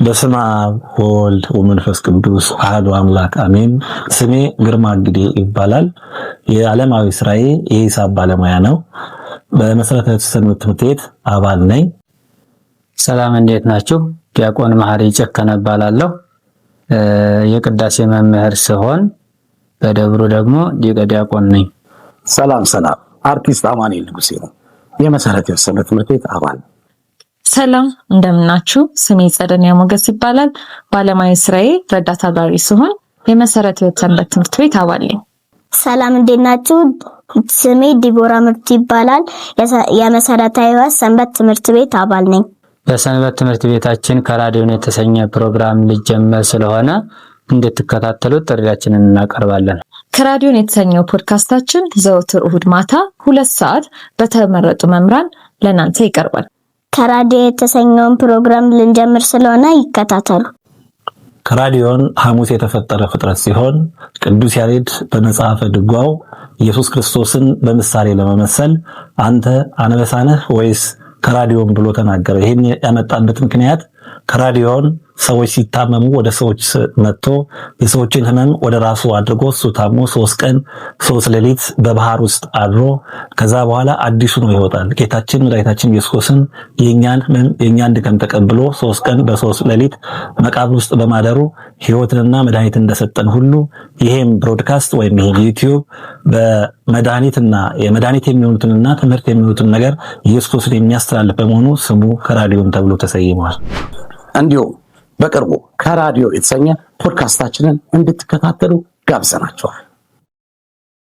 በስመ አብ ወወልድ ወመንፈስ ቅዱስ አሐዱ አምላክ አሜን። ስሜ ግርማ እንግዴ ይባላል። የዓለማዊ ስራዬ የሂሳብ ባለሙያ ነው። በመሰረተ ትምህርት ቤት አባል ነኝ። ሰላም እንዴት ናችሁ? ዲያቆን መሐሪ ጨከነ እባላለሁ። የቅዳሴ መምህር ሲሆን በደብሩ ደግሞ ሊቀ ዲያቆን ነኝ። ሰላም አርቲስት አማኑኤል ንጉሴ ነው። የመሰረተ ትምህርት ቤት አባል። ሰላም እንደምናችሁ። ስሜ ጸደንያ ሞገስ ይባላል። ባለሙያ ስራዬ ረዳት አጋሪ ሲሆን የመሰረተ ሰንበት ትምህርት ቤት አባል ነኝ። ሰላም እንዴት ናችሁ? ስሜ ዲቦራ ምርት ይባላል። የመሰረተ ሕይወት ሰንበት ትምህርት ቤት አባል ነኝ። በሰንበት ትምህርት ቤታችን ከራዲዮን የተሰኘ ፕሮግራም ሊጀመር ስለሆነ እንድትከታተሉት ጥሪያችንን እናቀርባለን። ከራዲዮን የተሰኘው ፖድካስታችን ዘወትር እሁድ ማታ 2 ሰዓት በተመረጡ መምህራን ለናንተ ይቀርባል። ከራዲዮ የተሰኘውን ፕሮግራም ልንጀምር ስለሆነ ይከታተሉ። ከራዲዮን ሐሙስ የተፈጠረ ፍጥረት ሲሆን ቅዱስ ያሬድ በመጽሐፈ ድጓው ኢየሱስ ክርስቶስን በምሳሌ ለመመሰል አንተ አንበሳ ነህ ወይስ ከራዲዮን ብሎ ተናገረ። ይሄን ያመጣበት ምክንያት ከራዲዮን ሰዎች ሲታመሙ ወደ ሰዎች መጥቶ የሰዎችን ህመም ወደ ራሱ አድርጎ እሱ ታሞ 3 ቀን 3 ሌሊት በባህር ውስጥ አድሮ ከዛ በኋላ አዲሱ ነው ይወጣል። ጌታችን መድኃኒታችን ኢየሱስን የኛን ድካም ተቀብሎ 3 ቀን በ3 ሌሊት መቃብር ውስጥ በማደሩ ህይወትንና መድኃኒት እንደሰጠን ሁሉ ይሄም ብሮድካስት ወይም ይሄ ዩቲዩብ በመድኃኒትና የመድኃኒት የሚሆኑትንና ትምህርት የሚሆኑትን ነገር ኢየሱስን የሚያስተላልፍ በመሆኑ ስሙ ከራዲዮን ተብሎ ተሰይሟል። እንዲሁም በቅርቡ ከራዲዮ የተሰኘ ፖድካስታችንን እንድትከታተሉ ጋብዘናችኋል።